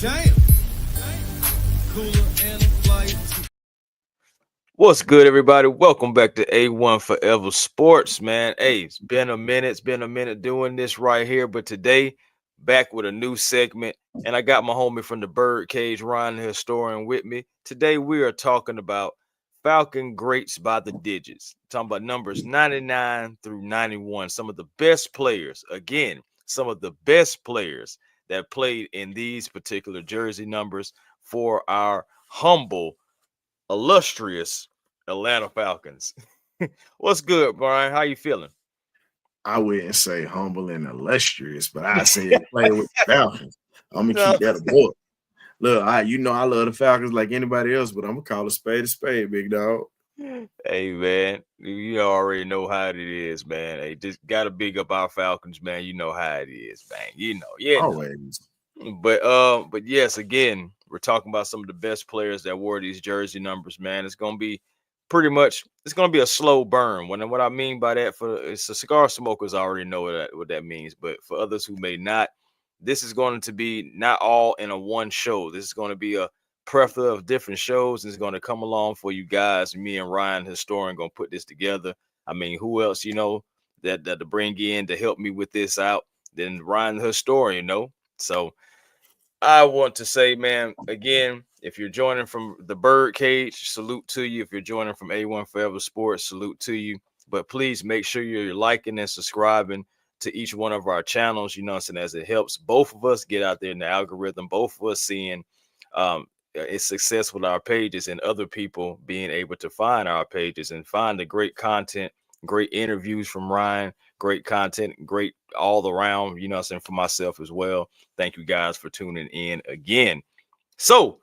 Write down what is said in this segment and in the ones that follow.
Damn. Cooler and a flight. What's good, everybody? Welcome back to A1 Forever Sports, man. Hey, it's been a minute. It's been a minute doing this right here, but today, back with a new segment, and I got my homie from the BirdCage, Ryan the Historian, with me. Today, we are talking about Falcon greats by the digits. Talking about numbers 99 through 91. Some of the best players, again, some of the best players that played in these particular jersey numbers for our humble, illustrious Atlanta Falcons. What's good, Brian? How you feeling? I wouldn't say humble and illustrious, but I say playing with the Falcons. I'm gonna No. keep that aboard. Look, I love the Falcons like anybody else, but I'm gonna call a spade, big dog. Hey, man, you already know how it is, man. Hey, just gotta big up our Falcons, man. You know how it is, man. Yeah. Always. But yes, again, we're talking about some of the best players that wore these jersey numbers, man. It's gonna be a slow burn. What I mean by that, for it's the cigar smokers already know what that means, but for others who may not, this is going to be not all in a one show. This is going to be a plethora of different shows, and it's going to come along for you guys. Me and Ryan, historian, gonna put this together. I mean, who else that to bring in to help me with this out than Ryan, the historian? So I want to say, man, again, if you're joining from the Birdcage, salute to you. If you're joining from A1 Forever Sports, salute to you. But please make sure you're liking and subscribing to each one of our channels, as it helps both of us get out there in the algorithm, both of us seeing its success with our pages and other people being able to find our pages and find the great content, great interviews from Ryan, great content, great all around, for myself as well. Thank you guys for tuning in again. So,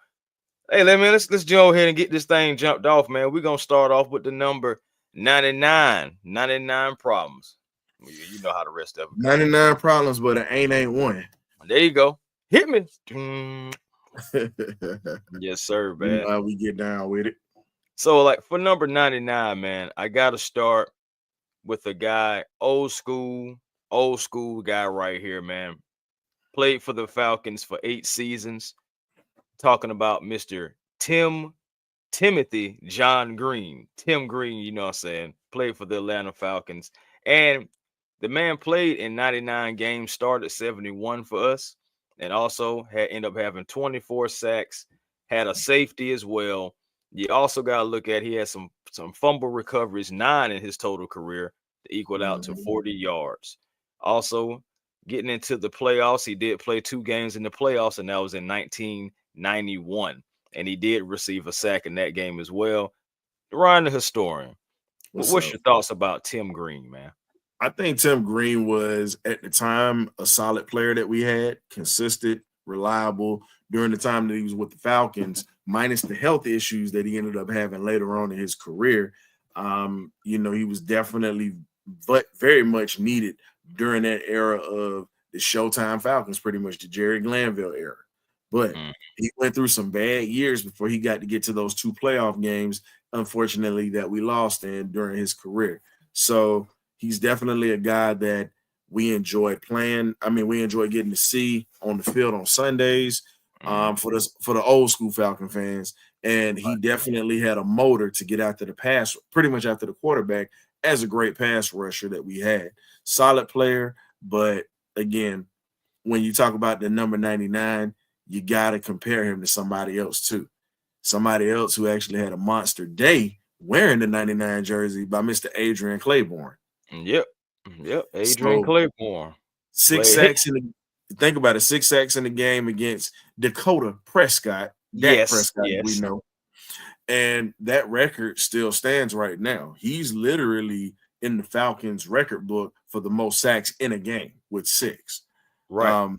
hey, let's go ahead and get this thing jumped off, man. We're gonna start off with the number 99 problems. You know how the rest of it goes. 99 problems, but it ain't one. There you go. Hit me. You Yes, sir, man. know how we get down with it. So, like, for number 99, man, I gotta start with a guy, old school guy right here, man. Played for the Falcons for 8 seasons. Talking about Mr. Timothy John Green. Tim Green, you know what I'm saying, played for the Atlanta Falcons. And the man played in 99 games, started 71 for us, and also ended up having 24 sacks, had a safety as well. You also got to look at, he had some fumble recoveries, 9 in his total career, to equal out to 40 yards. Also, getting into the playoffs, he did play 2 games in the playoffs, and that was in 1991. And he did receive a sack in that game as well. Ryan the historian, what's your thoughts about Tim Green, man? I think Tim Green was, at the time, a solid player that we had, consistent, reliable during the time that he was with the Falcons, minus the health issues that he ended up having later on in his career. He was definitely very much needed during that era of the Showtime Falcons, pretty much the Jerry Glanville era. But he went through some bad years before he got to get to those 2 playoff games, unfortunately, that we lost in during his career. So he's definitely a guy that we enjoy playing. I mean, we enjoy getting to see on the field on Sundays for the old school Falcon fans. And he definitely had a motor to get after the pass, pretty much after the quarterback, as a great pass rusher that we had. Solid player, but again, when you talk about the number 99, you got to compare him to somebody else too. Somebody else who actually had a monster day wearing the 99 jersey by Mr. Adrian Claiborne. Yep. Adrian Claiborne. 6 sacks think about it, 6 sacks in the game against Dakota Prescott. Prescott, we know. And that record still stands right now. He's literally in the Falcons record book for the most sacks in a game with 6. Right.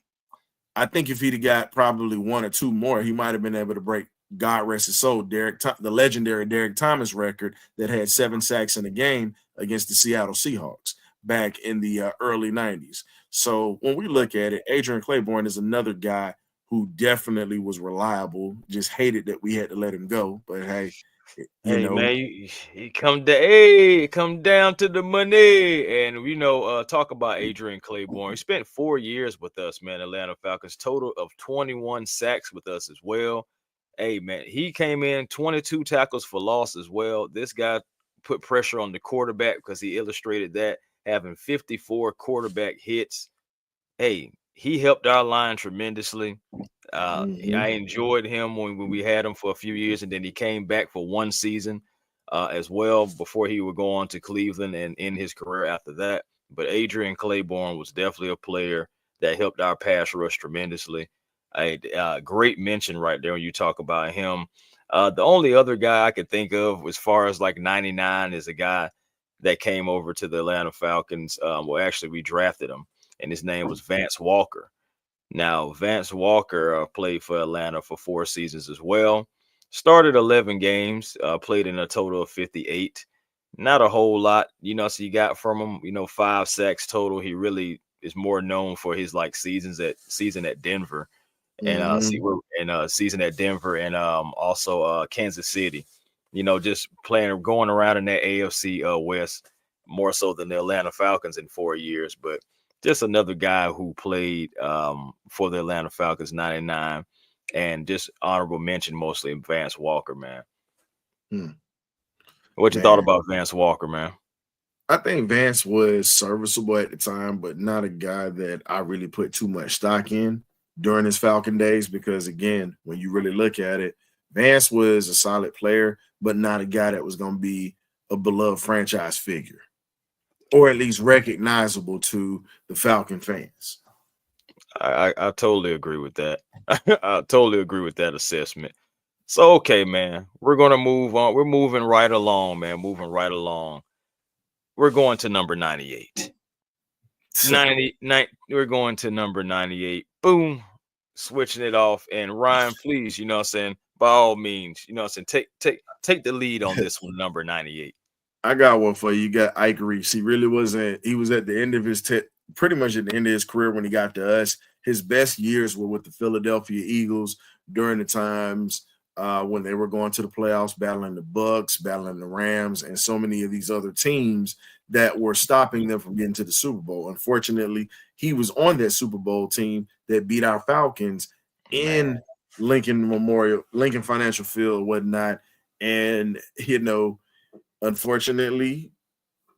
I think if he'd have got probably 1 or 2 more, he might have been able to break, God rest his soul, the legendary Derek Thomas record that had 7 sacks in a game against the Seattle Seahawks back in the early 90s. So when we look at it, Adrian Claiborne is another guy who definitely was reliable, just hated that we had to let him go. But hey, You Hey know, man, he come down. Hey, come down to the money, and talk about Adrian Claiborne. He spent 4 years with us, man. Atlanta Falcons, total of 21 sacks with us as well. Hey man, he came in 22 tackles for loss as well. This guy put pressure on the quarterback because he illustrated that, having 54 quarterback hits. Hey, he helped our line tremendously. I mhm. enjoyed him when we had him for a few years, and then he came back for one season as well before he would go on to Cleveland and end his career after that. But Adrian Claiborne was definitely a player that helped our pass rush tremendously. A great mention right there when you talk about him. The only other guy I could think of as far as like 99 is a guy that came over to the Atlanta Falcons. Well, actually, we drafted him, and his name was Vance Walker. Now, Vance Walker played for Atlanta for 4 seasons as well. Started 11 games, played in a total of 58. Not a whole lot, so you got from him, 5 sacks total. He really is more known for his like season at Denver and Mhm. season at Denver and also Kansas City. Just playing going around in that AFC West more so than the Atlanta Falcons in 4 years, but just another guy who played for the Atlanta Falcons 99 and just honorable mention mostly Vance Walker, man. Hmm. What you thought Man, about Vance Walker, man? I think Vance was serviceable at the time, but not a guy that I really put too much stock in during his Falcon days because, again, when you really look at it, Vance was a solid player, but not a guy that was going to be a beloved franchise figure or at least recognizable to the Falcon fans. I totally agree with that. I totally agree with that assessment. So okay, man, we're gonna move on. We're moving right along, man. Moving right along. We're going to number 98. 99. We're going to number 98. Boom. Switching it off. And Ryan, please, what I'm saying, by all means, what I'm saying, take the lead on this one, number 98. I got one for you. You got Ike Reese. He really wasn't. He was at the end of his pretty much at the end of his career when he got to us. His best years were with the Philadelphia Eagles during the times when they were going to the playoffs, battling the Bucks, battling the Rams, and so many of these other teams that were stopping them from getting to the Super Bowl. Unfortunately, he was on that Super Bowl team that beat our Falcons Man. in Lincoln Financial Field, whatnot, and unfortunately,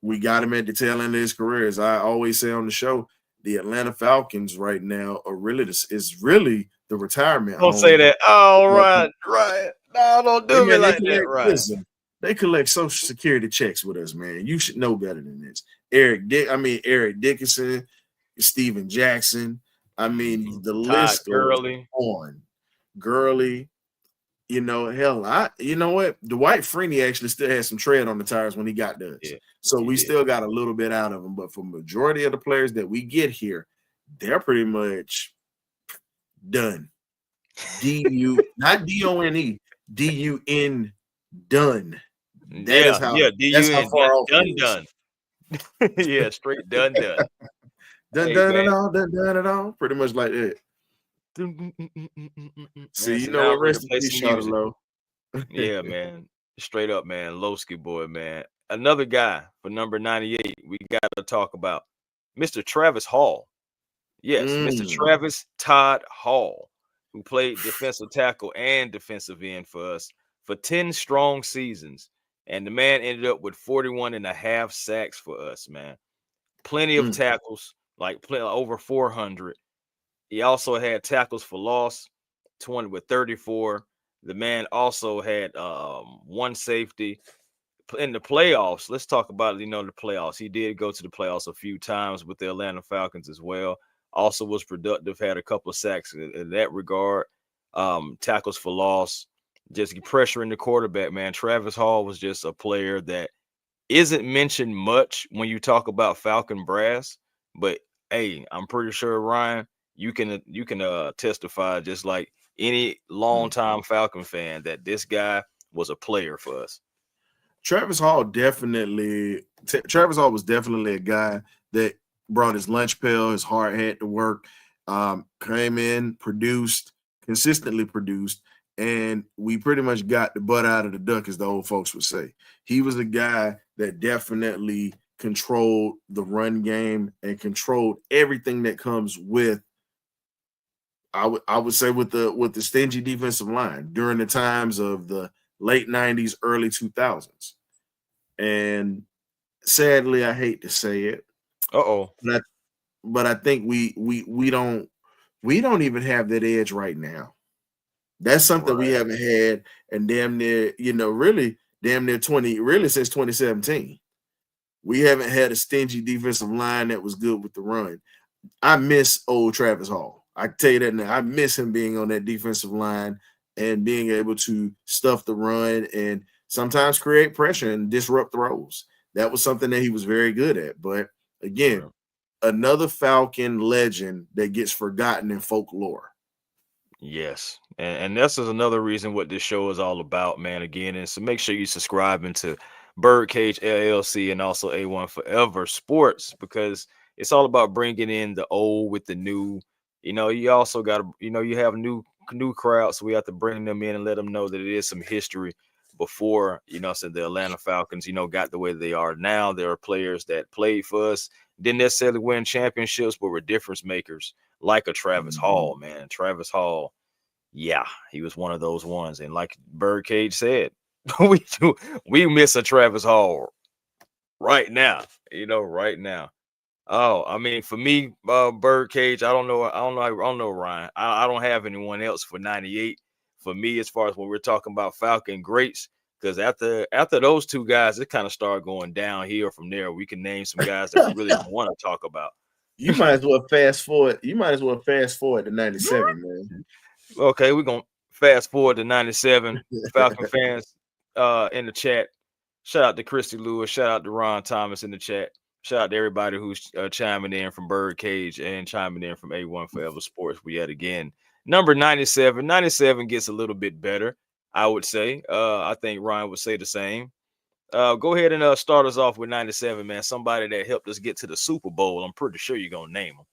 we got him at the tail end of his career. As I always say on the show, the Atlanta Falcons right now are really the retirement Don't say home. that. Oh, right, right. No, don't Hey do me man, they like that, collect. right? Listen, they collect Social Security checks with us, man. You should know better than this. Eric Dickinson, Steven Jackson. I mean, the Todd list goes Gurley. on. Gurley, hell, you know what? Dwight Freeney actually still had some tread on the tires when he got to us. Yeah, So he we did. still got a little bit out of him. But for majority of the players that we get here, they're pretty much done. D-U, not D-O-N-E, D-U-N, done. That is Yeah, how yeah. that's how DUN far off it done is. done. Yeah, straight done done. Done, Hey done it man. all, done, done it all. Pretty much like that. Man, See, so now I'm ready to rest in play peace, some Shawty music. Low. Yeah, man. Straight up, man. Lowski boy, man. Another guy for number 98 we got to talk about. Mr. Travis Hall. Yes, Mr. Mm. Travis Todd Hall, who played defensive tackle and defensive end for us for 10 strong seasons. And the man ended up with 41 and a half sacks for us, man. Plenty of Mm. tackles, over 400. He also had tackles for loss, 20 with 34. The man also had one safety in the playoffs. Let's talk about the playoffs. He did go to the playoffs a few times with the Atlanta Falcons as well. Also was productive, had a couple of sacks in that regard. Tackles for loss, just pressuring the quarterback, man. Travis Hall was just a player that isn't mentioned much when you talk about Falcon brass, but hey, I'm pretty sure Ryan, you can testify just like any Mm. longtime Falcon fan that this guy was a player for us. Travis Hall Travis Hall was definitely a guy that brought his lunch pail, his hard hat to work, came in, consistently produced, and we pretty much got the butt out of the duck, as the old folks would say. He was a guy that definitely controlled the run game and controlled everything that comes with, I would say, with the stingy defensive line during the times of the late 90s, early 2000s. And sadly, I hate to say it, Uh-oh. but I think we don't even have that edge right now. That's something we Right. haven't had, and damn near, really damn near 20, really since 2017. We haven't had a stingy defensive line that was good with the run. I miss old Travis Hall. I can tell you that now. I miss him being on that defensive line and being able to stuff the run and sometimes create pressure and disrupt throws. That was something that he was very good at. But again, Right. another Falcon legend that gets forgotten in folklore. Yes. And this is another reason what this show is all about, man. Again, and so make sure you subscribing to BirdCage LLC and also A1 Forever Sports, because it's all about bringing in the old with the new. You also got to, you have new crowds, so we have to bring them in and let them know that it is some history before, so the Atlanta Falcons, got the way they are now. There are players that played for us, didn't necessarily win championships, but were difference makers, like a Travis Hall, man. Travis Hall, yeah, he was one of those ones. And like Birdcage said, we miss a Travis Hall right now, right now. Oh, I mean, for me, Birdcage, I don't know, Ryan. I don't have anyone else for 98. For me, as far as when we're talking about Falcon greats, because after those two guys, it kind of started going downhill from there. We can name some guys that we really don't want to talk about. You might as well fast forward. You might as well fast forward to 97, man. Okay, we're gonna fast forward to 97. Falcon fans in the chat. Shout out to Christy Lewis. Shout out to Ron Thomas in the chat. Shout out to everybody who's chiming in from Birdcage and chiming in from A1 Forever Sports. We had again number 97. 97 gets a little bit better, I would say. I think Ryan would say the same. Go ahead and start us off with 97, man. Somebody that helped us get to the Super Bowl. I'm pretty sure you're gonna name him.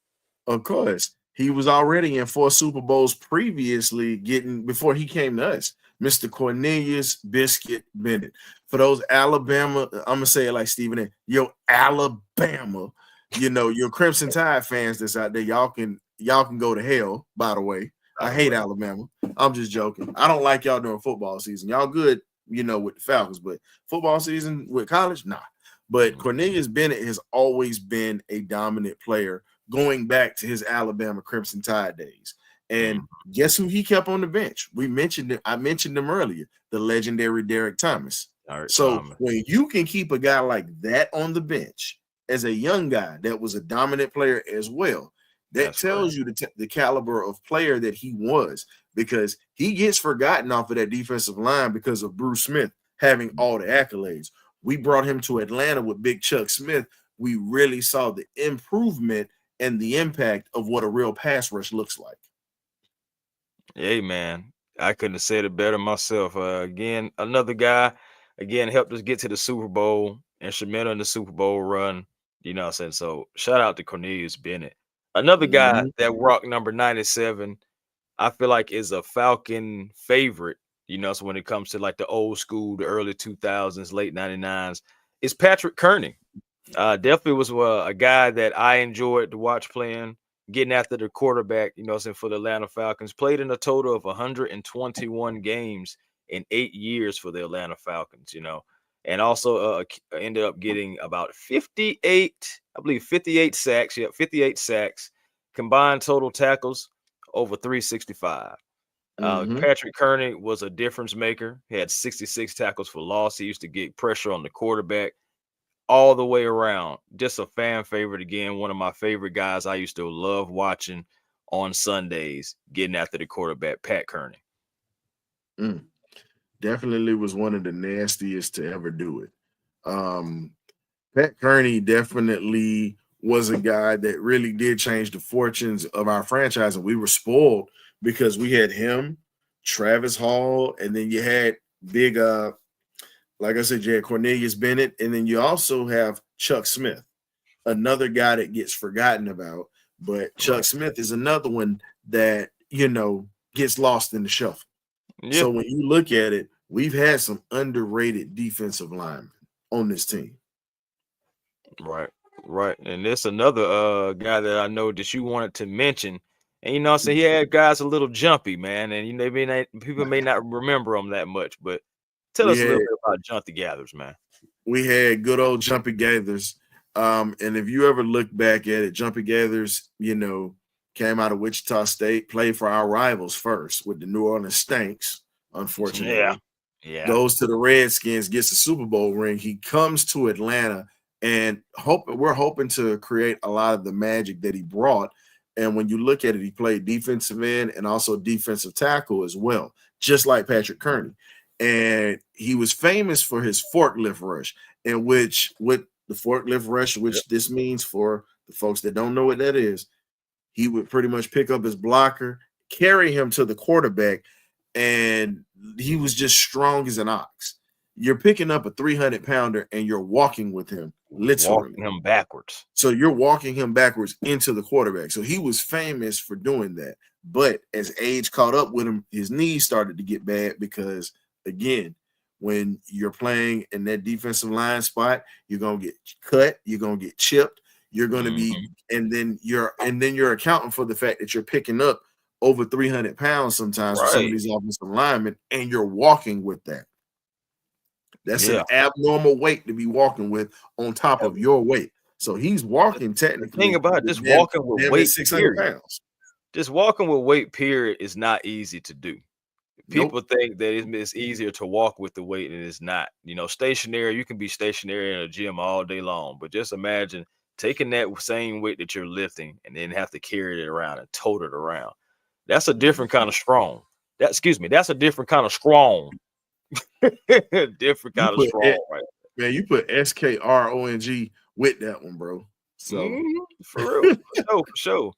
Of course. He was already in 4 Super Bowls previously, before he came to us. Mr. Cornelius Biscuit Bennett. For those Alabama, I'm gonna say it like Stephen A. Yo, Alabama, your Crimson Tide fans that's out there, y'all can go to hell, by the way. I hate Alabama. I'm just joking. I don't like y'all during football season. Y'all good, with the Falcons, but football season with college, nah. But Cornelius Bennett has always been a dominant player going back to his Alabama Crimson Tide days. And guess who he kept on the bench? I mentioned him earlier, the legendary Derek Thomas. When you can keep a guy like that on the bench as a young guy that was a dominant player as well, that tells you the caliber of player that he was, because he gets forgotten off of that defensive line because of Bruce Smith having all the accolades. We brought him to Atlanta with Big Chuck Smith. We really saw the improvement and the impact of what a real pass rush looks like. Hey, man, I couldn't have said it better myself. Again, another guy, helped us get to the Super Bowl, instrumental in the Super Bowl run. You know what I'm saying? So shout out to Cornelius Bennett. Another guy that rocked number 97, I feel like is a Falcon favorite, so when it comes to like the old school, the early 2000s, late 99s, is Patrick Kearney. Definitely was a guy that I enjoyed to watch playing, getting after the quarterback, for the Atlanta Falcons. Played in a total of 121 games in 8 years for the Atlanta Falcons, and also ended up getting about 58 sacks. Yeah, 58 sacks, combined total tackles over 365. Patrick Kearney was a difference maker. He had 66 tackles for loss. He used to get pressure on the quarterback all the way around. Just a fan favorite. Again, one of my favorite guys I used to love watching on Sundays, getting after the quarterback, Pat Kearney. Definitely was one of the nastiest to ever do it. Pat Kearney definitely was a guy that really did change the fortunes of our franchise, and we were spoiled because we had him, Travis Hall, and then you had big like I said, you had Cornelius Bennett, and then you also have Chuck Smith, another guy that gets forgotten about. But Chuck Smith is another one that, gets lost in the shuffle. Yeah. So when you look at it, we've had some underrated defensive linemen on this team. Right. Right. And there's another guy that I know that you wanted to mention. And you know what I'm saying? He had guys a little jumpy, man. And you know, people may not remember him that much, but tell us a little bit about Jumpy Gathers, man. We had good old Jumpy Gathers. And if you ever look back at it, Jumpy Gathers, you know, came out of Wichita State, played for our rivals first with the New Orleans Stanks, unfortunately. Yeah. Yeah. Goes to the Redskins, gets a Super Bowl ring. He comes to Atlanta, and we're hoping to create a lot of the magic that he brought. And when you look at it, he played defensive end and also defensive tackle as well, just like Patrick Kearney. And he was famous for his forklift rush, in which with the forklift rush, which this means for the folks that don't know what that is, he would pretty much pick up his blocker, carry him to the quarterback, and he was just strong as an ox. You're picking up a 300-pounder and you're walking with him, literally. Walking him backwards. So you're walking him backwards into the quarterback. So he was famous for doing that. But as age caught up with him, his knees started to get bad because, again, when you're playing in that defensive line spot, you're going to get cut, you're going to get chipped, you're going to be, and then you're accounting for the fact that you're picking up over 300 pounds sometimes for some of these offensive linemen, and you're walking with that. That's an abnormal weight to be walking with on top of your weight. So he's walking technically. The thing about just walking with weight, 600 pounds. Just walking with weight, period, is not easy to do. People think that it's easier to walk with the weight, and it's not. You know, stationary, you can be stationary in a gym all day long, but just imagine taking that same weight that you're lifting and then have to carry it around and tote it around. That's a different kind of strong. That's a different kind of strong. Different kind of strong, right? Man, you put SKRONG with that one, bro. So for real, for sure.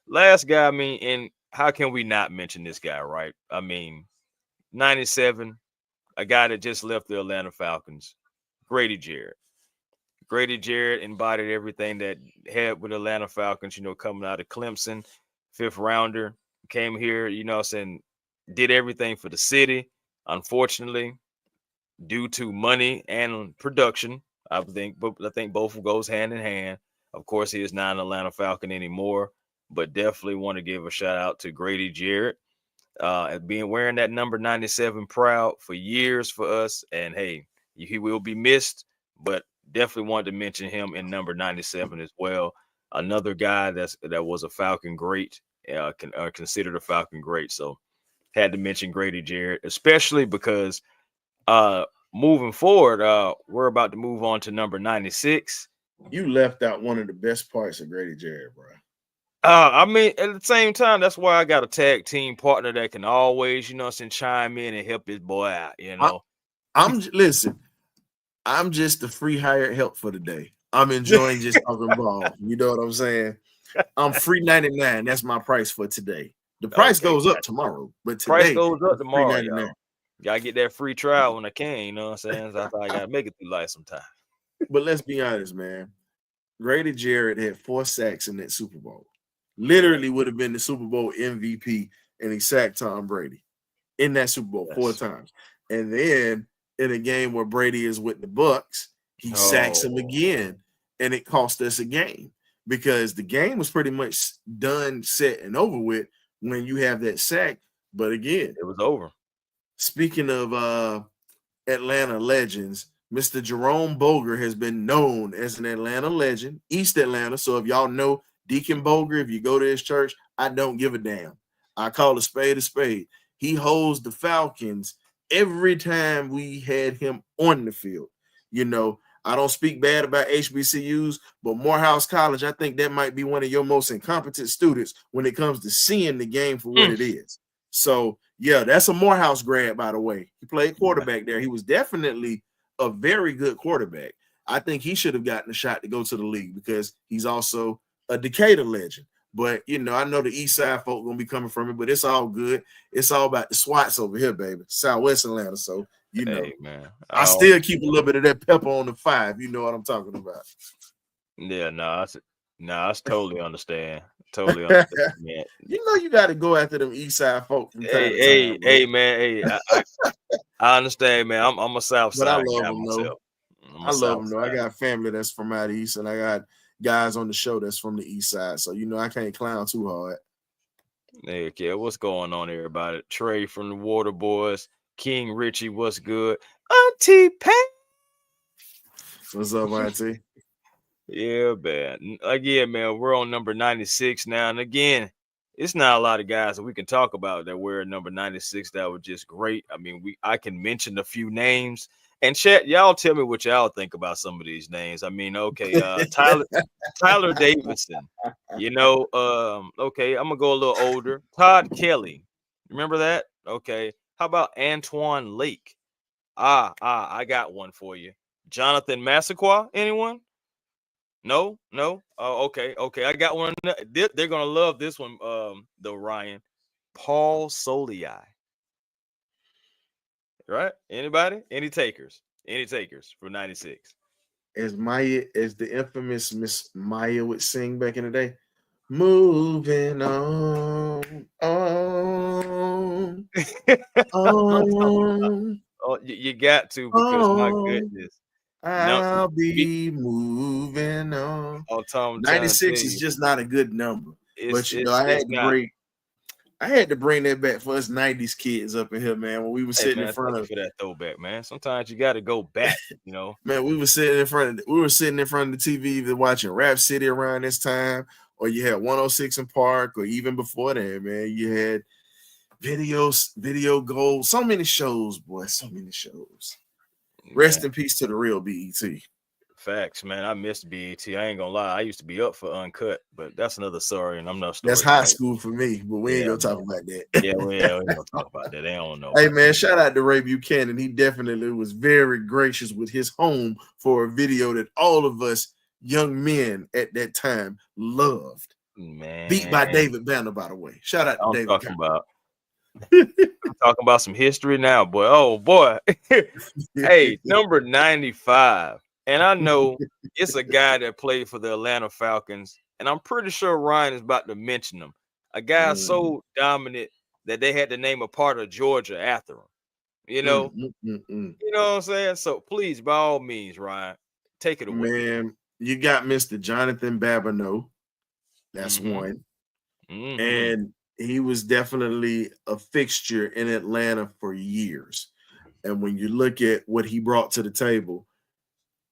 Last guy, I mean, and how can we not mention this guy, right? I mean, 97, a guy that just left the Atlanta Falcons, Grady Jarrett. Grady Jarrett embodied everything that had with Atlanta Falcons, you know, coming out of Clemson, 5th rounder, came here, you know, saying did everything for the city. Unfortunately, due to money and production, I think both goes hand in hand. Of course, he is not an Atlanta Falcon anymore, but definitely want to give a shout out to Grady Jarrett, being wearing that number 97 proud for years for us. And hey, he will be missed, but definitely wanted to mention him in number 97 as well. Another guy that was a Falcon great, considered a Falcon great. So had to mention Grady Jarrett, especially because moving forward, we're about to move on to number 96. You left out one of the best parts of Grady Jarrett, bro. I mean, at the same time, that's why I got a tag team partner that can always, you know, chime in and help his boy out, you know. Listen, I'm just the free hired help for the day. I'm enjoying just talking ball. You know what I'm saying? I'm free 99. That's my price for today. The price goes up tomorrow, but today price goes up tomorrow. Y'all. Gotta get that free trial when I can, you know what I'm saying? So I gotta make it through life sometime. But let's be honest, man. Grady Jarrett had 4 sacks in that Super Bowl. Literally would have been the Super Bowl MVP, and he sacked Tom Brady in that Super Bowl 4 times. And then in a game where Brady is with the Bucks, he sacks him again, and it cost us a game because the game was pretty much done, set, and over with when you have that sack. But again, it was over. Speaking of Atlanta legends, Mr. Jerome Boger has been known as an Atlanta legend, East Atlanta. So if y'all know Deacon Boger, if you go to his church, I don't give a damn. I call a spade a spade. He holds the Falcons every time we had him on the field. You know, I don't speak bad about HBCUs, but Morehouse College, I think that might be one of your most incompetent students when it comes to seeing the game for what it is. So, yeah, that's a Morehouse grad, by the way. He played quarterback there. He was definitely a very good quarterback. I think he should have gotten a shot to go to the league because he's also a Decatur legend. But, you know, I know the East Side folk going to be coming from it, but it's all good. It's all about the SWATs over here, baby. Southwest Atlanta. So, you know, hey, man. I still keep a little bit of that pepper on the 5. You know what I'm talking about. Yeah, no, Nah, I totally understand. Totally understand, man. You know you got to go after them East Side folk from time Hey, to hey, time, bro. hey, man. Hey, I understand, man. I'm a South But I Side love guy them though. myself. I'm I a love South them though. I Side. got family that's from out east, and I got guys on the show that's from the East Side. So you know I can't clown too hard. Heck yeah, what's going on, everybody? Trey from the Water Boys, King Richie, what's good? Auntie Pay. What's up, Auntie? Yeah, man. Again, man, we're on number 96 now. And again, it's not a lot of guys that we can talk about that wear number 96 that were just great. I mean, I can mention a few names. And chat, y'all tell me what y'all think about some of these names. I mean, okay, Tyler Davidson. Okay, I'm gonna go a little older. Todd Kelly. Remember that? Okay. How about Antoine Lake? I got one for you. Jonathan Massaquoi, anyone? No, no. Oh, okay. I got one. They're gonna love this one. Though Ryan, Paul Soliai. Right? Anybody? Any takers? Any takers for 96? As the infamous Miss Maya would sing back in the day, moving on, on, Oh, you got to because my on. goodness. No, I'll be moving on. oh, Tom, I'm trying to tell 96 is you, just not a good number. it's But you know, it's it's not. I had to bring that back for us 90s kids up in here, man. When we were Hey sitting in man, front thank you of for that throwback, man. Sometimes you got to go back. man, we were sitting in front of the TV either watching Rap City around this time, or you had 106 in Park, or even before that, man. You had Video Gold, so many shows, boy, so many shows. Rest Man, in peace to the real BET. facts, man. I missed BET. I ain't gonna lie. I used to be up for Uncut, but that's another story, and I'm no That's story high today. school for me, but we ain't Yeah, gonna talk man. about that. Yeah, we ain't gonna talk about that. They don't know Hey about man, shout out to Ray Buchanan. He definitely was very gracious with his home for a video that all of us young men at that time loved. that. Beat by Man, David Banner, by the way. Shout out to I'm David talking Banner. about. I'm talking about some history now, boy. Oh boy. Hey, number 95. And I know it's a guy that played for the Atlanta Falcons, and I'm pretty sure Ryan is about to mention him. A guy so dominant that they had to name a part of Georgia after him. You know, you know what I'm saying? So please, by all means, Ryan, take it away. Man, you got Mr. Jonathan Babineau. That's Mm-hmm. one. Mm-hmm. And he was definitely a fixture in Atlanta for years. And when you look at what he brought to the table,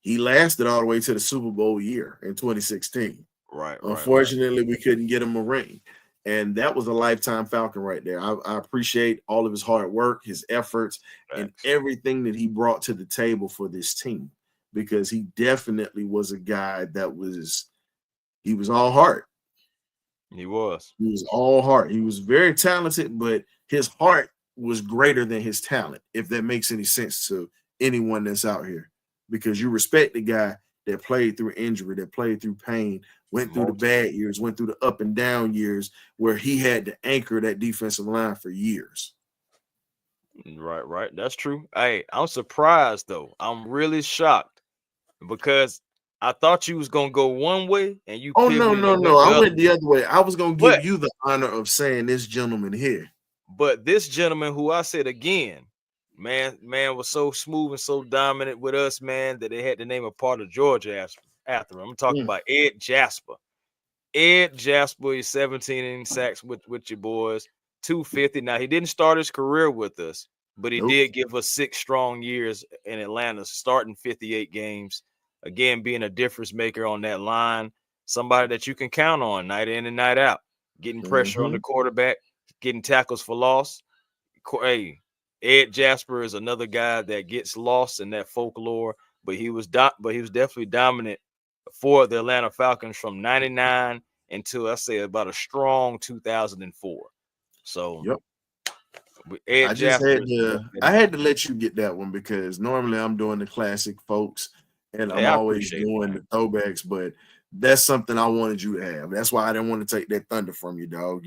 he lasted all the way to the Super Bowl year in 2016. Right. Unfortunately, we couldn't get him a ring. And that was a lifetime Falcon right there. I appreciate all of his hard work, his efforts, and everything that he brought to the table for this team, because he definitely was a guy that he was all heart. He was all heart. He was very talented, but his heart was greater than his talent, if that makes any sense to anyone that's out here, because you respect the guy that played through injury, that played through pain, went through the bad years, went through the up and down years where he had to anchor that defensive line for years. Right. That's true. Hey, I'm surprised though. I'm really shocked because I thought you was gonna go one way and you Oh, pivoted and no. went the I other went the way. other way. I was going to But give you the honor of saying this gentleman here. But this gentleman, who I said again, man was so smooth and so dominant with us, man, that they had to name a part of Georgia after him. I'm talking about Ed Jasper. Ed Jasper is 17 sacks with your boys, 250. Now, he didn't start his career with us, but he did give us 6 strong years in Atlanta, starting 58 games. Again, being a difference maker on that line, somebody that you can count on night in and night out, getting pressure on the quarterback, getting tackles for loss. Hey, Ed Jasper is another guy that gets lost in that folklore, but he was definitely dominant for the Atlanta Falcons from 99 until I say about a strong 2004. So Ed Jasper. I had to let you get that one, because normally I'm doing the classic folks and I'm always doing the throwbacks, but that's something I wanted you to have. That's why I didn't want to take that thunder from you, dog.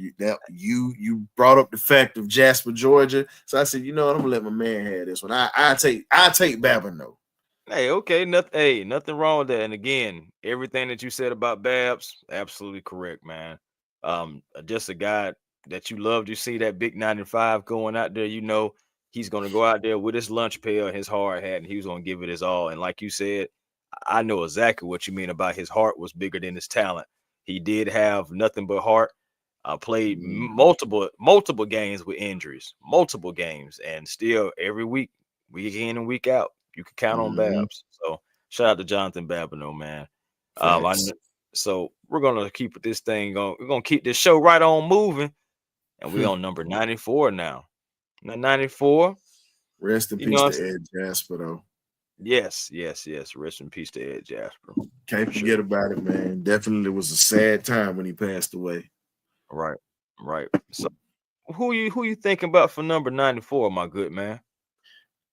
You brought up the fact of Jasper, Georgia. So I said, you know what, I'm gonna let my man have this one. I take Babineau. Hey, okay, nothing wrong with that. And again, everything that you said about Babs, absolutely correct, man. Just a guy that you loved. You see that big 95 going out there, he's gonna go out there with his lunch pail and his hard hat, and he was gonna give it his all. And like you said, I know exactly what you mean about his heart was bigger than his talent. He did have nothing but heart. Played Mhm. multiple games with injuries, multiple games, and still every week in and week out, you can count on Mhm. Babs. So shout out to Jonathan Babineau, man. I Facts. kn- so we're gonna keep this thing going. We're gonna keep this show right on moving, and we Hmm. on number 94 now. 94, Rest in you know peace what I'm to saying? Ed Jasper, though. Yes. Rest in peace to Ed Jasper, for Can't sure. forget about it, man. Definitely was a sad time when he passed away. Right, right. So who you thinking about for number 94, my good man?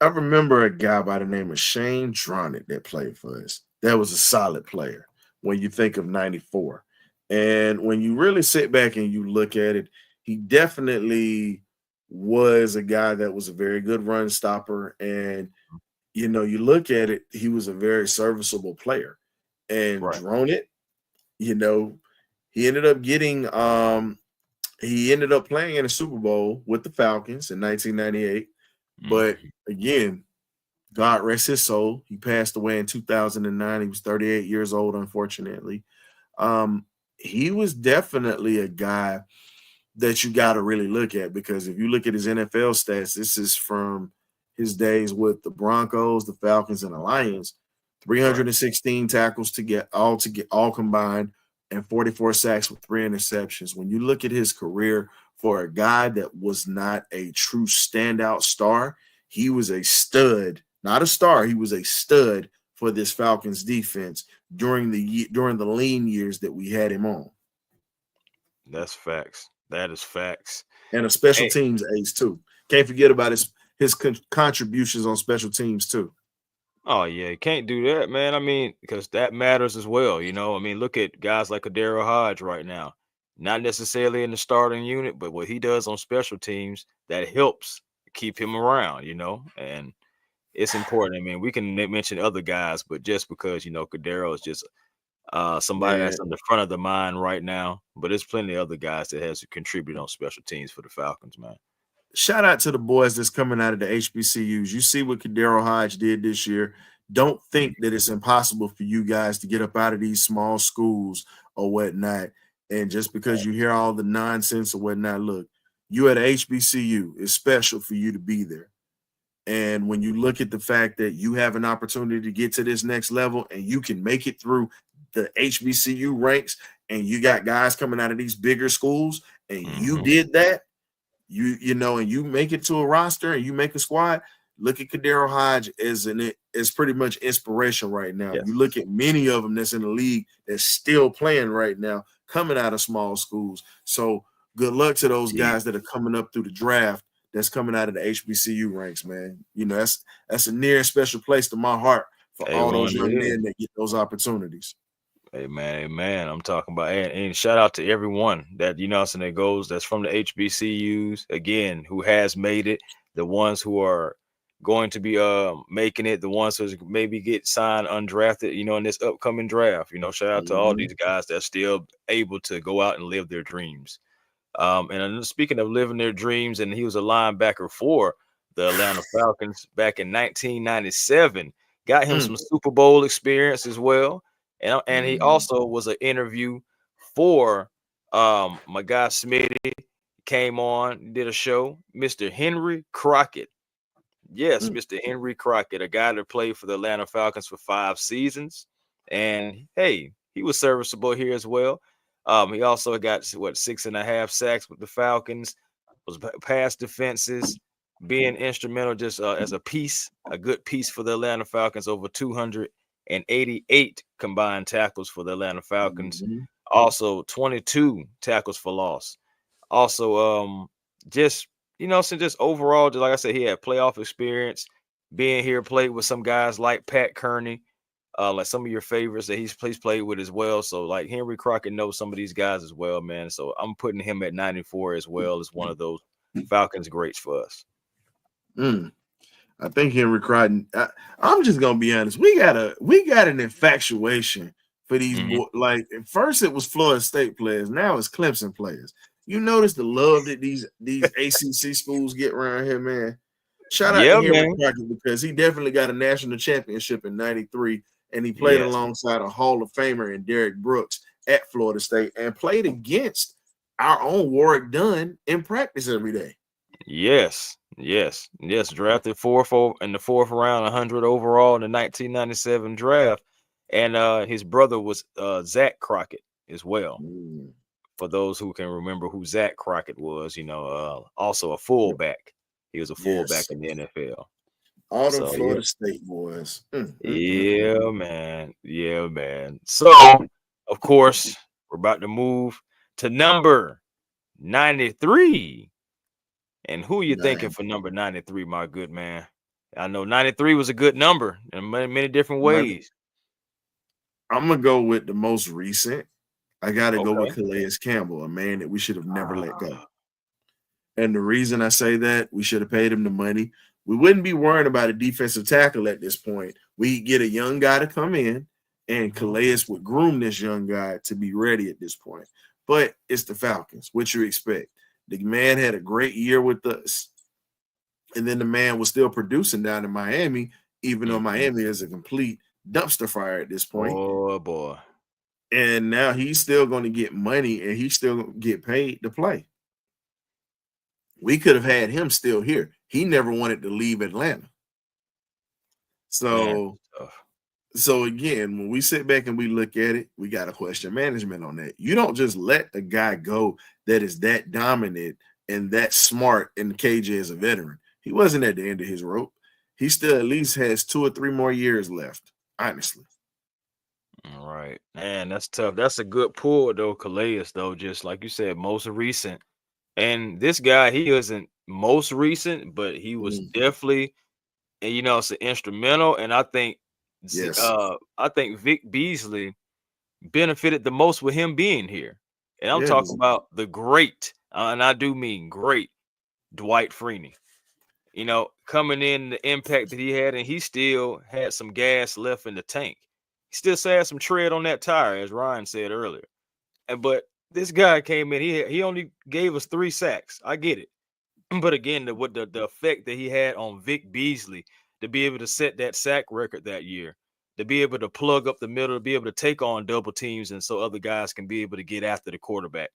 I remember a guy by the name of Shane Dronick that played for us. That was a solid player when you think of 94. And when you really sit back and you look at it, he definitely was a guy that was a very good run stopper. And, you look at it, he was a very serviceable player. And Right, Dronick, you know, he ended up playing in a Super Bowl with the Falcons in 1998. But mhm, again, God rest his soul. He passed away in 2009. He was 38 years old, unfortunately. Um, he was definitely a guy that you got to really look at, because if you look at his NFL stats, this is from his days with the Broncos, the Falcons, and the Lions. right. 316 tackles to get all combined, and 44 sacks with 3 interceptions. When you look at his career, for a guy that was not a true standout star, he was a stud, not a star. He was a stud for this Falcons defense during the lean years that we had him on, That's facts. That is facts. and a special Hey, teams ace too. Can't forget about his contributions on special teams too. oh yeah, you can't do that, man. I mean, because that matters as well. I mean, look at guys like Adero Hodge right now. Not necessarily in the starting unit, but what he does on special teams that helps keep him around. And it's important. I mean, we can mention other guys, but just because Cadero is just somebody Man, that's on the front of the mind right now, but there's plenty of other guys that has to contribute on special teams for the Falcons, man. shout out to the boys that's coming out of the HBCUs. You see what Kadero Hodge did this year. Don't think that it's impossible for you guys to get up out of these small schools or whatnot. And just because you hear all the nonsense or whatnot, look, you at a HBCU. It's special for you to be there. And when you look at the fact that you have an opportunity to get to this next level and you can make it through the HBCU ranks, and you got guys coming out of these bigger schools, and you Hmm. did that, and you make it to a roster and you make a squad. Look at Kadero Hodge as pretty much inspiration right now. You look Yes. at many of them that's in the league that's still playing right now, coming out of small schools. So good luck to those Indeed. guys that are coming up through the draft that's coming out of the HBCU ranks, man. That's a near and special place to my heart for all those A1 young it is. men that get those opportunities. Amen. I'm talking about, and shout out to everyone that that goes that's from the HBCUs again, who has made it, the ones who are going to be making it, the ones who maybe get signed undrafted, in this upcoming draft. Shout out to all Mhm. these guys that's still able to go out and live their dreams. And speaking of living their dreams, and he was a linebacker for the Atlanta Falcons back in 1997. Got him Mm. some Super Bowl experience as well, and he Mhm. also was an interview for my guy Smitty. Came on, did a show, Mr. Henry Crockett. Yes, Mm. Mr. Henry Crockett, a guy that played for the Atlanta Falcons for 5 seasons. And hey, he was serviceable here as well. He also got 6.5 sacks with the Falcons, was past defenses, being instrumental just as a good piece for the Atlanta Falcons, over 288 combined tackles for the Atlanta Falcons, Mhm. also 22 tackles for loss. Also, just so just overall, just like I said, he had playoff experience. Being here, played with some guys like Pat Kearney, like some of your favorites that he's played with as well. So like Henry Crockett knows some of these guys as well, man. So I'm putting him at 94 as well as one of those Falcons greats for us. Mm. I think Henry Crichton. I'm just gonna be honest. We got an infatuation for these Mhm. like at first it was Florida State players, now it's Clemson players. You notice the love that these ACC schools get around here, man. Shout out to Yeah, Henry man. Crichton because he definitely got a national championship in '93, and he played Yes. alongside a Hall of Famer in Derek Brooks at Florida State, and played against our own Warwick Dunn in practice every day. Yes. Yes. Yes. Drafted in the fourth round, 100 overall in the 1997 draft. And his brother was Zach Crockett as well. Mm, For those who can remember who Zach Crockett was, also a yep. fullback. He was a fullback Yes. in the NFL. All them So yeah. Florida State boys. Yeah, man. Yeah, man. So, of course, we're about to move to number 93. And who you thinking Dang. for number 93, my good man? I know 93 was a good number in many different My- ways. I'm gonna go with the most recent. I gotta go with Okay. Calais Campbell, a man that we should have never let go. Ah, And the reason I say that, we should have paid him the money. We wouldn't be worrying about a defensive tackle at this point. We get a young guy to come in, and mhm. Calais would groom this young guy to be ready at this point. But it's the Falcons. What you expect? The man had a great year with us, and then the man was still producing down in Miami, even though Mhm. Miami is a complete dumpster fire at this point. Boy. And now he's still going to get money, and he's still going to get paid to play. We could have had him still here. He never wanted to leave Atlanta. Man, So, tough. so again, when we sit back and we look at it, we got to question management on that. You don't just let a guy go that is that dominant and that smart, and KJ is a veteran. He wasn't at the end of his rope. He still at least has 2 or 3 more years left, honestly. All right. Man, that's tough. That's a good pull, though, Calais, though, just like you said, most recent. And this guy, he isn't most recent, but he was Mm, definitely, and it's an instrumental. And yes. I think Vic Beasley benefited the most with him being here. And I'm talking Yes. about the great, and I do mean great, Dwight Freeney. Coming in, the impact that he had, and he still had some gas left in the tank. He still had some tread on that tire, as Ryan said earlier. But this guy came in, he only gave us 3 sacks. I get it. But again, the effect that he had on Vic Beasley to be able to set that sack record that year, to be able to plug up the middle, to be able to take on double teams, and so other guys can be able to get after the quarterback.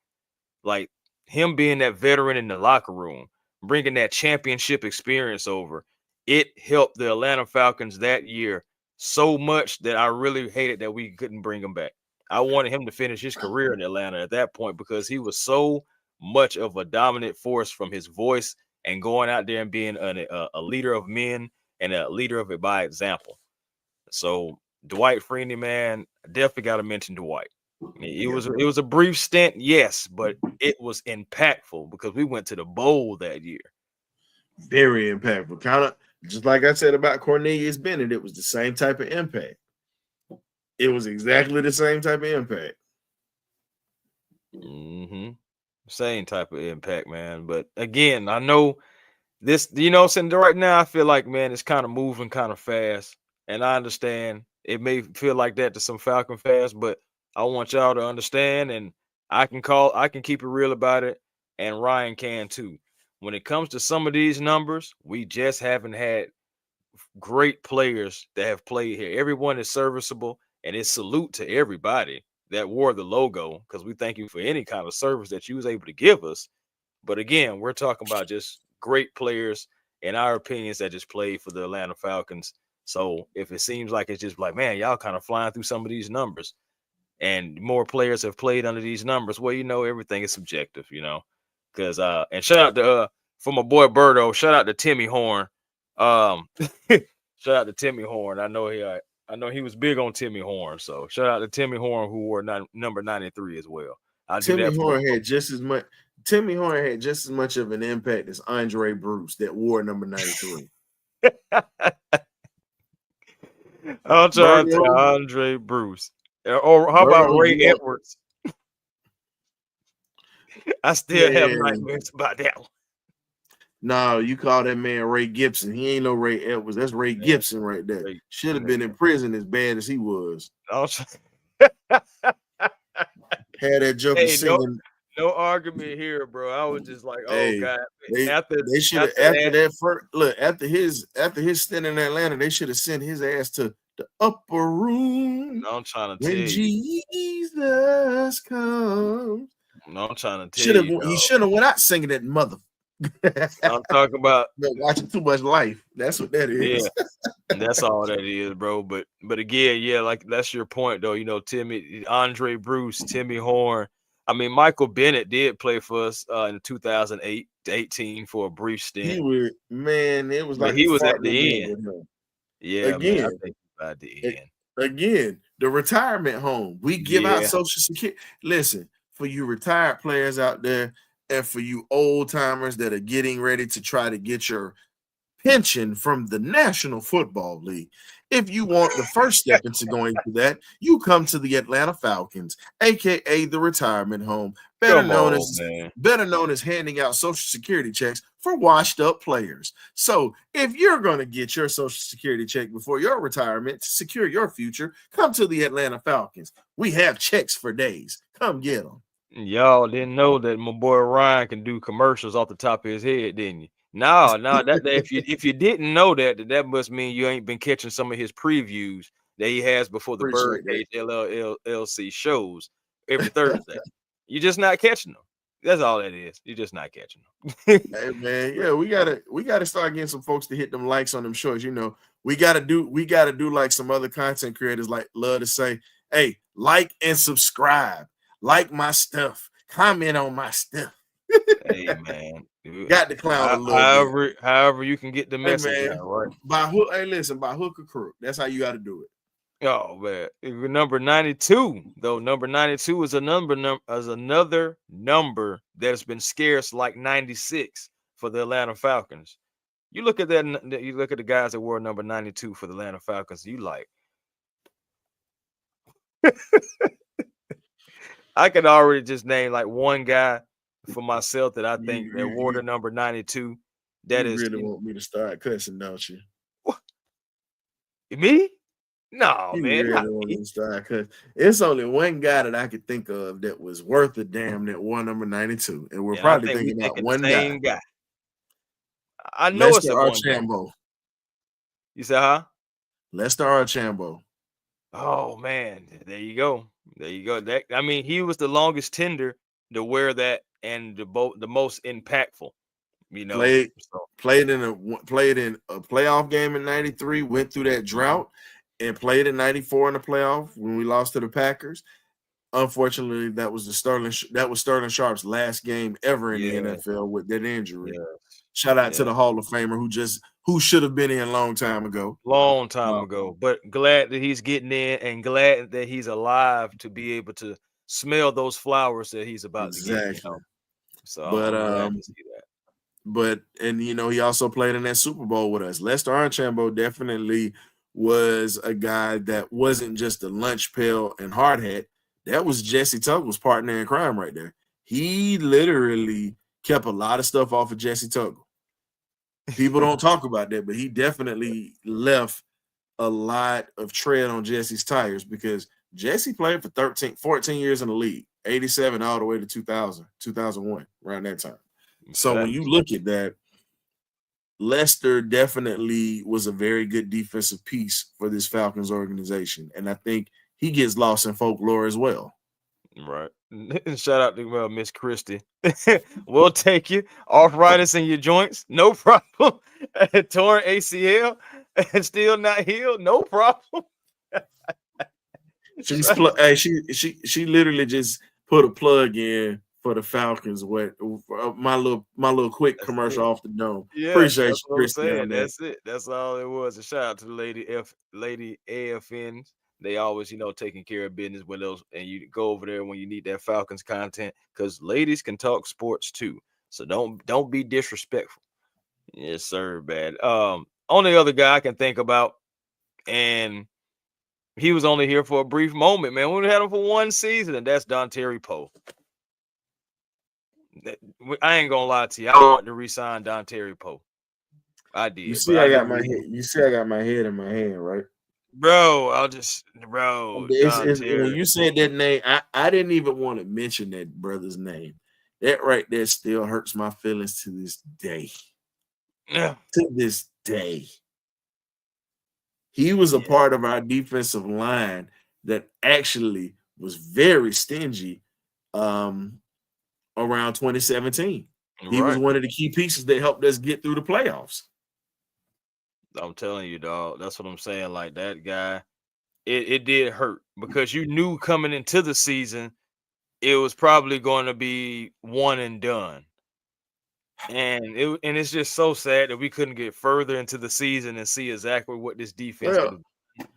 Like him being that veteran in the locker room, bringing that championship experience over, it helped the Atlanta Falcons that year so much that I really hated that we couldn't bring him back. I wanted him to finish his career in Atlanta at that point because he was so much of a dominant force from his voice and going out there and being a leader of men and a leader of it by example. So Dwight Freeney, man, I definitely got to mention Dwight. It Yeah. was a brief stint, yes, but it was impactful because we went to the bowl that year. Very impactful. Kind of just like I said about Cornelius Bennett, it was the same type of impact. It was exactly the same type of impact. Mm-hmm. Same type of impact, man. But again, I know this, saying right now, I feel like, man, it's kind of moving kind of fast. And I understand it may feel like that to some Falcon fans, but I want y'all to understand, and I can keep it real about it, and Ryan can too. When it comes to some of these numbers, we just haven't had great players that have played here. Everyone is serviceable, and it's salute to everybody that wore the logo because we thank you for any kind of service that you was able to give us. But again, we're talking about just great players, in our opinions, that just played for the Atlanta Falcons. So if it seems like it's just like, man, y'all kind of flying through some of these numbers, and more players have played under these numbers, well, everything is subjective, Because and shout out to for my boy Birdo, shout out to Timmy Horn. Shout out to Timmy Horn. I know he was big on Timmy Horn. So shout out to Timmy Horn, who wore number 93 as well. I do Timmy that for Horn had just as much. Timmy Horn had just as much of an impact as Andre Bruce that wore number 93. I'll try to tell Birdo, Andre Bruce. Or how about Birdo Ray grew up, Edwards? I still have man. nightmares about that one. No, you call that man Ray Gibson. He ain't no Ray Edwards. That's Ray Gibson right there. Should have been in prison as bad as he was. Had that joker singing. No argument here, bro. I was just like, oh Hey, God. they should have after that first look after his stint in Atlanta, they should have sent his ass to the upper room. I'm trying to when tell you. Jesus comes. No, I'm trying to tell you. He should have went out singing that mother. I'm talking about watching too much Life. That's what that is. Yeah, that's all that is, bro. But again, yeah, like that's your point, though. You know, Andre Bruce, Timmy Horn. I mean, Michael Bennett did play for us in 2008 to 18 for a brief stint. It was like he was at the end. Yeah, again, man, I think at the end. Again, the retirement home. We give out Social Security. Listen, for you retired players out there, and for you old timers that are getting ready to try to get your pension from the National Football League. If you want the first step into going to that, you come to the Atlanta Falcons, aka the retirement home, better known as handing out Social Security checks for washed up players. So if you're going to get your Social Security check before your retirement to secure your future, come to the Atlanta Falcons. We have checks for days. Come get them. Y'all didn't know that my boy Ryan can do commercials off the top of his head, didn't you? No, that if you didn't know that must mean you ain't been catching some of his previews that he has before the BirdCage LLC shows every Thursday. You're just not catching them. That's all that is. You're just not catching them. Hey man, yeah, we gotta start getting some folks to hit them likes on them shorts. You know, we gotta do like some other content creators like love to say, hey, like and subscribe, like my stuff, comment on my stuff. Hey man. Got the clown a little bit. However you can get the message out, right? By hook or crook. That's how you got to do it. Oh man, number 92 though. Number 92 is another number that has been scarce like 96 for the Atlanta Falcons. You look at that. You look at the guys that wore number 92 for the Atlanta Falcons. You like. I can already just name like one guy for myself that I think that wore the number 92. That you really want me to start cussing, don't you? What? Me? No, you man. Really want me to start cussing. It's only one guy that I could think of that was worth a damn that wore number 92, and we're probably thinking about one guy. I know Lester it's Archambault. You said, huh? Lester Archambault. Oh man, there you go. That I mean, he was the longest tender to wear that. And the most impactful, you know, played in a playoff game in 93, went through that drought and played in 94 in the playoff when we lost to the Packers. Unfortunately, that was Sterling Sharp's last game ever in the NFL with that injury. Yeah. Shout out to the Hall of Famer who should have been in a long time ago. But glad that he's getting in and glad that he's alive to be able to smell those flowers that he's about to get. You know? So, but you know, he also played in that Super Bowl with us. Lester Archambault definitely was a guy that wasn't just a lunch pail and hard hat. That was Jesse Tuggle's partner in crime right there. He literally kept a lot of stuff off of Jesse Tuggle. People don't talk about that, but he definitely left a lot of tread on Jesse's tires because Jesse played for 14 years in the league, 87 all the way to 2001, around that time. So when you look at that, Lester definitely was a very good defensive piece for this Falcons organization. And I think he gets lost in folklore as well. Right. Shout out to Miss Christie. We'll take you. Arthritis in your joints, no problem. Torn ACL and still not healed, no problem. She literally just put a plug in for the Falcons with my little quick commercial off the dome. Yeah, appreciate you, Christian. That's it. That's all it was. A shout out to the lady AFNs. They always, taking care of business with those, and you go over there when you need that Falcons content because ladies can talk sports too. So don't be disrespectful. Yes, sir. Bad. Only other guy I can think about, and he was only here for a brief moment, man. We had him for one season, and that's Dontari Poe. I ain't gonna lie to you. I want to resign Don Terry Poe. I You did, see, but I I got knew my head. You see, I got my head in my hand, right? bro. Don When Terry. you said that name, I didn't even want to mention that brother's name. That right there still hurts my feelings to this day. Yeah. To this day. He was a part of our defensive line that actually was very stingy around 2017. He was Right. one of the key pieces that helped us get through the playoffs. I'm telling you, dog. That's what I'm saying. Like that guy, it did hurt because you knew coming into the season it was probably going to be one and done. And it's just so sad that we couldn't get further into the season and see exactly what this defense could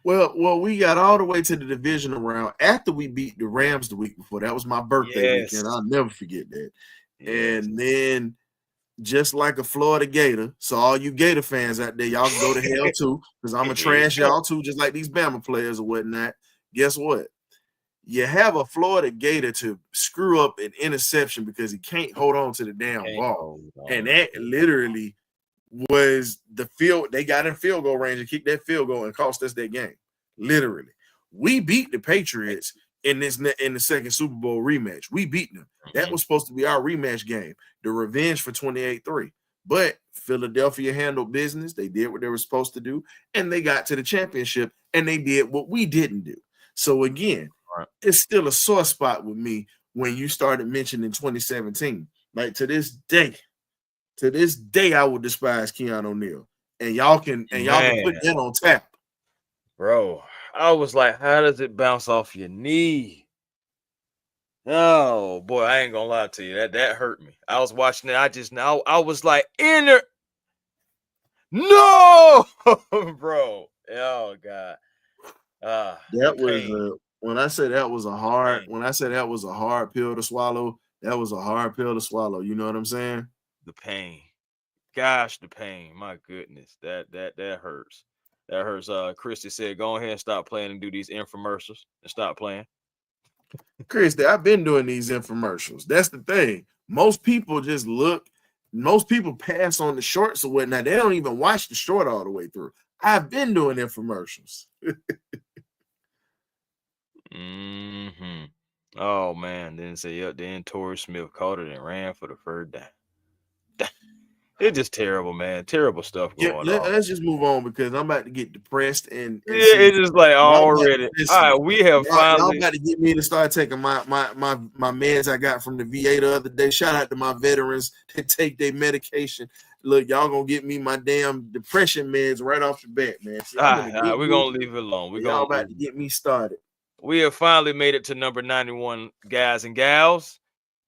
Well, have. we got all the way to the divisional round after we beat the Rams the week before. That was my birthday weekend. I'll never forget that. Yes. And then, just like a Florida Gator, so all you Gator fans out there, y'all can go to hell too, because I'm gonna trash y'all too, just like these Bama players or whatnot. Guess what? You have a Florida Gator to screw up an interception because he can't hold on to the damn ball, and that literally was the field. They got in field goal range and kicked that field goal and cost us that game. Literally, we beat the Patriots in the second Super Bowl rematch. We beat them. That was supposed to be our rematch game, the revenge for 28-3. But Philadelphia handled business. They did what they were supposed to do, and they got to the championship, and they did what we didn't do. So again, it's still a sore spot with me when you started mentioning 2017. Like to this day, I will despise Keanu O'Neal. And y'all can put that on tap. Bro, I was like, how does it bounce off your knee? Oh boy, I ain't gonna lie to you. That hurt me. I was watching it. I was like, no, bro. Oh God. That was when I said that was a hard pill to swallow. That was a hard pill to swallow. You know what I'm saying? The pain. Gosh, the pain. My goodness. That hurts. That hurts. Christy said, go ahead and stop playing and do these infomercials and stop playing. Christy, I've been doing these infomercials. That's the thing. Most people pass on the shorts or whatnot. They don't even watch the short all the way through. I've been doing infomercials. Oh man. Then Torrey Smith caught it and ran for the third down. It's just terrible, man. Terrible stuff going on. Let's just move on because I'm about to get depressed and it's just like already. All right, we have finally. Y'all about to get me to start taking my meds I got from the VA the other day. Shout out to my veterans that take their medication. Look, y'all gonna get me my damn depression meds right off the bat, man. See, we're gonna leave it alone. Y'all about to get me started. We have finally made it to number 91, guys and gals.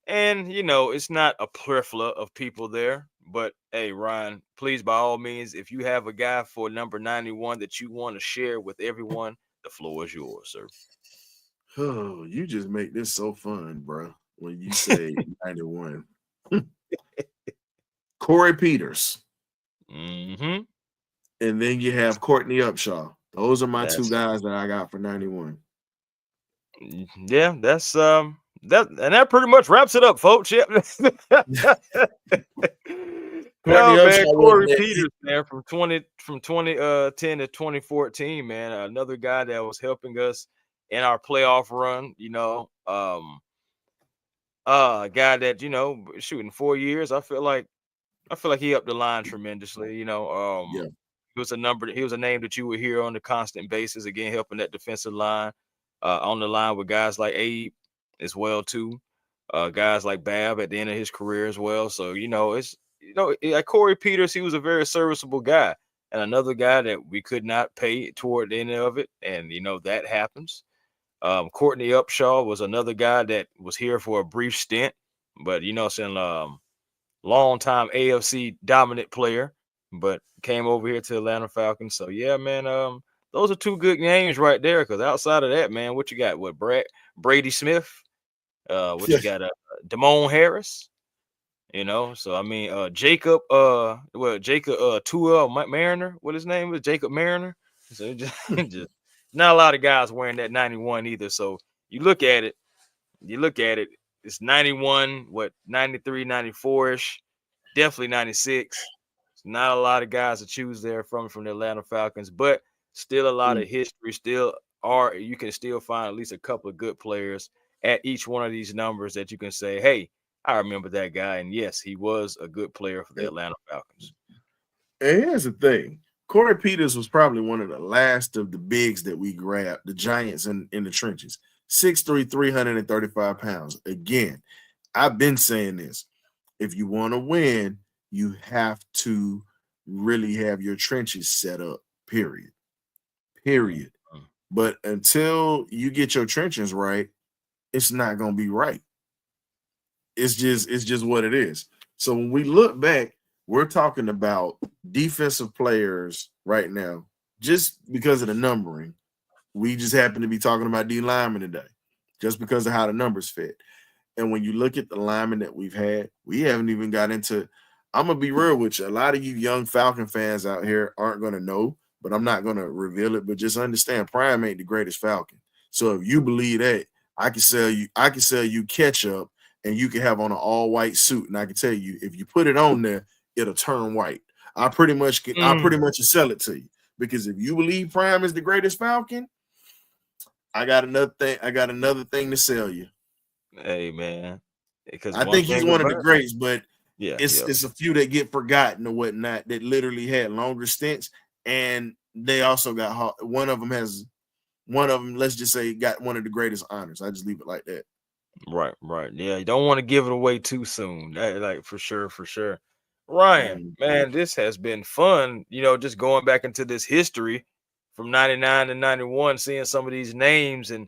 And, it's not a plethora of people there. But, hey, Ryan, please, by all means, if you have a guy for number 91 that you want to share with everyone, the floor is yours, sir. Oh, you just make this so fun, bro, when you say 91. Corey Peters. Mm-hmm. And then you have Courtney Upshaw. Those are my two guys that I got for 91. Yeah, that's that pretty much wraps it up, folks. Yep. Corey Peters, man, from 2010 to 2014, man, another guy that was helping us in our playoff run. A guy that shooting 4 years. I feel like he upped the line tremendously. He was a name that you would hear on a constant basis. Again, helping that defensive line. On the line with guys like Abe as well too, guys like Bab at the end of his career as well. So like Corey Peters, he was a very serviceable guy, and another guy that we could not pay toward the end of it, and that happens. Courtney Upshaw was another guy that was here for a brief stint, but long time AFC dominant player, but came over here to Atlanta Falcons. So yeah, man, those are two good names right there. Because outside of that, man, what you got? What Brady Smith? What you got? Damone Harris. So I mean, Jacob. Tua Mariner. What his name was? Jacob Mariner. So just not a lot of guys wearing that 91 either. So you look at it. it's 91, 93, 94-ish, definitely 96. Not a lot of guys to choose there from the Atlanta Falcons, but still a lot of history. You can still find at least a couple of good players at each one of these numbers that you can say, hey, I remember that guy. And yes, he was a good player for the Atlanta Falcons. And here's the thing. Corey Peters was probably one of the last of the bigs that we grabbed, the giants in the trenches. 6'3", 335 pounds. Again, I've been saying this. If you want to win, you have to really have your trenches set up, period. But until you get your trenches right, it's not going to be right. It's just what it is. So when we look back, we're talking about defensive players right now, just because of the numbering. We just happen to be talking about D linemen today, just because of how the numbers fit. And when you look at the linemen that we've had, we haven't even got into. I'm gonna be real with you. A lot of you young Falcon fans out here aren't gonna know, but I'm not gonna reveal it. But just understand, Prime ain't the greatest Falcon. So if you believe that, I can sell you ketchup, and you can have on an all-white suit, and I can tell you, if you put it on there, it'll turn white. I pretty much sell it to you, because if you believe Prime is the greatest Falcon, I got another thing to sell you. Hey man, because I think he's one of the greats, but it's a few that get forgotten or whatnot that literally had longer stints, and they also got one of them. Let's just say, got one of the greatest honors. I just leave it like that. Right. Yeah, you don't want to give it away too soon. Like for sure. Ryan, man, this has been fun. Just going back into this history from 99 to 91, seeing some of these names and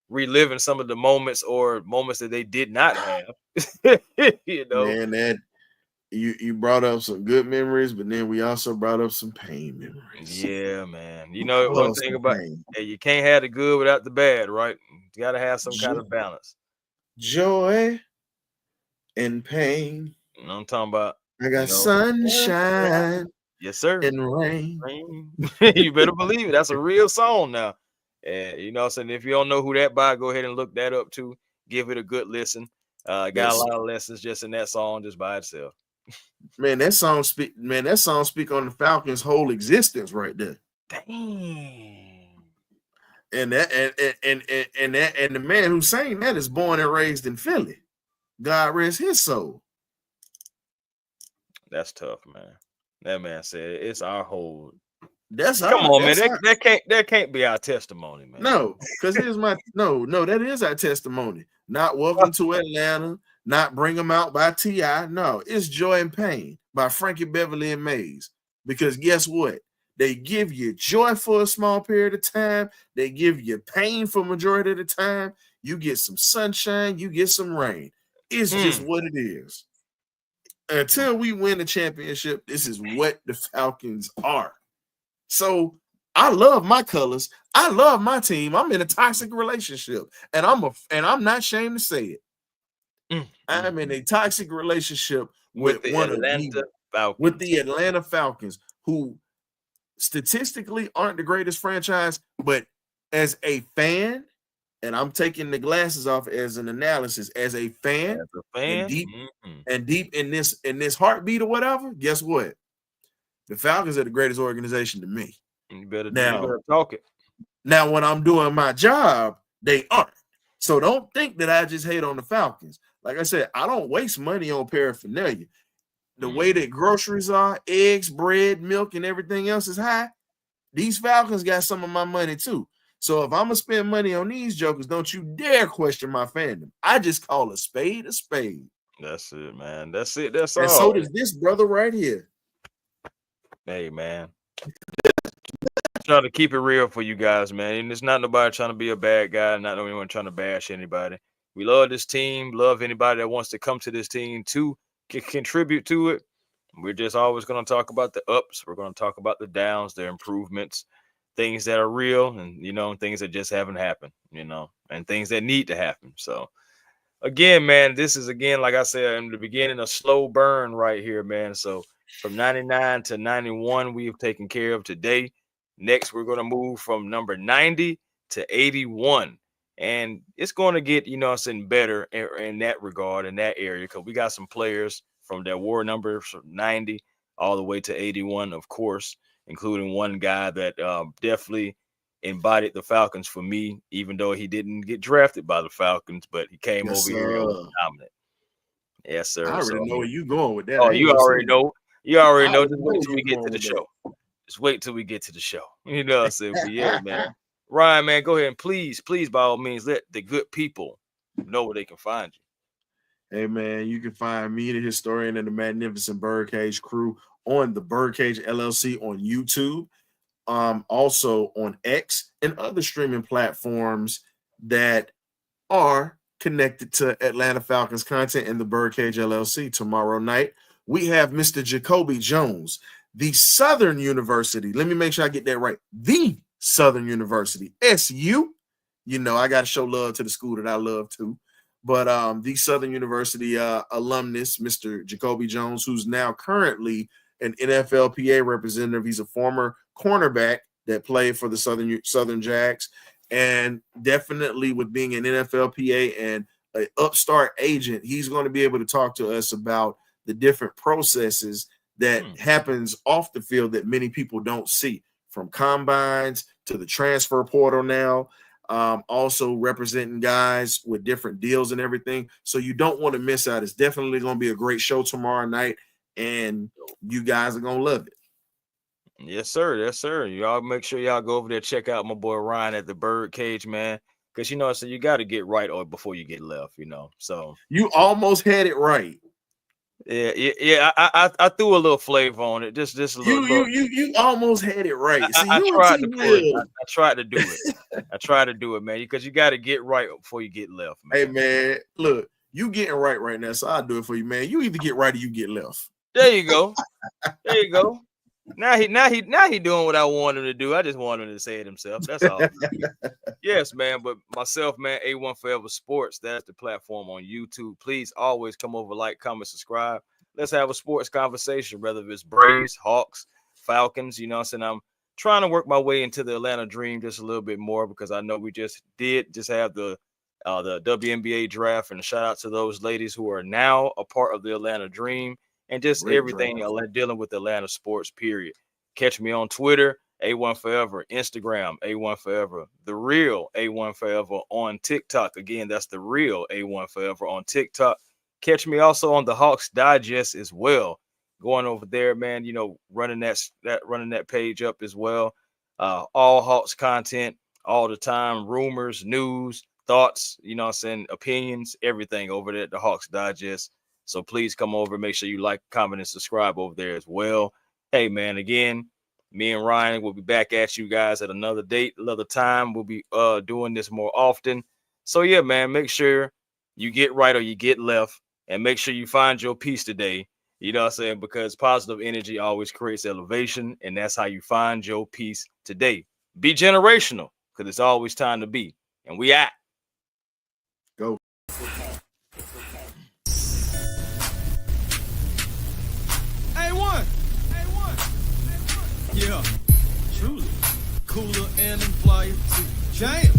reliving some of the moments that they did not have. Man, that you brought up some good memories, but then we also brought up some pain memories. Yeah, man. One thing about you can't have the good without the bad, right? You got to have some kind of balance. Joy and pain. I'm talking about. I got sunshine. Yes, sir. And rain. You better believe it. That's a real song now. And saying, if you don't know who that by, go ahead and look that up too. Give it a good listen. Got a lot of lessons just in that song just by itself. Man, that song speak on the Falcons' whole existence right there. Dang. And the man who sang that is born and raised in Philly. God rest his soul. That's tough, man. That man said it's our whole. Come on, man. That can't be our testimony, man. No, because here's my that is our testimony. Not Welcome to Atlanta, not Bring 'Em Out by T.I. No, it's Joy and Pain by Frankie Beverly and Mays. Because guess what? They give you joy for a small period of time. They give you pain for majority of the time. You get some sunshine, you get some rain. It's just what it is. Until we win the championship, this is what the Falcons are. So I love my colors. I love my team. I'm in a toxic relationship, and I'm not ashamed to say it. I'm in a toxic relationship with the Atlanta Falcons, who statistically aren't the greatest franchise, but as a fan, and I'm taking the glasses off as an analysis, as a fan, and deep in this heartbeat or whatever, guess what? The Falcons are the greatest organization to me. You better talk it. Now, when I'm doing my job, they aren't. So don't think that I just hate on the Falcons. Like I said, I don't waste money on paraphernalia. The way that groceries are, eggs, bread, milk, and everything else is high, these Falcons got some of my money too. So if I'm going to spend money on these jokers, don't you dare question my fandom. I just call a spade a spade. That's it, man. That's it. That's all. And so does this brother right here. Hey, man. Trying to keep it real for you guys, man. And it's not nobody trying to be a bad guy, not anyone trying to bash anybody. We love this team, love anybody that wants to come to this team to contribute to it. We're just always going to talk about the ups. We're going to talk about the downs, the improvements, things that are real, and things that just haven't happened, and things that need to happen. So again, man, this is, again, like I said in the beginning, a slow burn right here, man. So from 99 to 91, we've taken care of today. Next, we're going to move from number 90 to 81. And it's going to get, you know what I'm saying, better in that regard, in that area, because we got some players from that war number from 90 all the way to 81, of course, including one guy that definitely embodied the Falcons for me, even though he didn't get drafted by the Falcons, but he came Yes, over here and was dominant. Yes, sir. I already know where you going with that. Oh, I ain't you gonna already say know. You already I know. already Just know wait where till we you get to going the with show. Just wait till we get to the show. You know what I'm saying? But yeah, man. Ryan, man, go ahead and please, by all means, let the good people know where they can find you. Hey, man, you can find me, the historian and the magnificent BirdCage crew, on the BirdCage LLC on YouTube, also on X and other streaming platforms that are connected to Atlanta Falcons content in the BirdCage LLC. Tomorrow night, we have Mr. Jacoby Jones, the Southern University. Let me make sure I get that right. The Southern University, SU. You know, I got to show love to the school that I love too. But the Southern University alumnus, Mr. Jacoby Jones, who's now currently an NFLPA representative. He's a former cornerback that played for the Southern Jags. And definitely with being an NFLPA and an upstart agent, he's going to be able to talk to us about the different processes that happens off the field that many people don't see, from combines to the transfer portal now. Also representing guys with different deals and everything. So you don't want to miss out. It's definitely going to be a great show tomorrow night, and you guys are going to love it. Yes, sir. Yes, sir. Y'all make sure y'all go over there, check out my boy Ryan at the BirdCage, man. Because, you know, so you got to get right or before you get left, you know. So you almost had it right. Yeah. I threw a little flavor on it. Just a little. You almost had it right. See, I tried to pull it. I tried to do it. I tried to do it, man. Because you got to get right before you get left, man. Hey, man, look, you getting right now, so I'll do it for you, man. You either get right or you get left. There you go. There you go. Now he doing what I want him to do. I just want him to say it himself. That's all. Yes, man. But myself, man, A1 Forever Sports. That's the platform on YouTube. Please always come over, like, comment, subscribe. Let's have a sports conversation, whether it's Braves, Hawks, Falcons. You know what I'm saying? I'm trying to work my way into the Atlanta Dream just a little bit more, because I know we just have the WNBA draft, and a shout out to those ladies who are now a part of the Atlanta Dream. And just great everything dealing with Atlanta sports, period. Catch me on Twitter, A1 Forever, Instagram, A1 Forever, The Real A1 Forever on TikTok. Again, that's The Real A1 Forever on TikTok. Catch me also on the Hawks Digest as well. Going over there, man, you know, running that page up as well. All Hawks content all the time, rumors, news, thoughts, you know what I'm saying, opinions, everything over there at the Hawks Digest. So please come over, make sure you like, comment, and subscribe over there as well. Hey, man, again, me and Ryan will be back at you guys at another date, another time. We'll be doing this more often. So, yeah, man, make sure you get right or you get left, and make sure you find your peace today. You know what I'm saying? Because positive energy always creates elevation, and that's how you find your peace today. Be generational, because it's always time to be. And we out. Go. Yeah, truly. Cooler and I'm flyer too. Jam.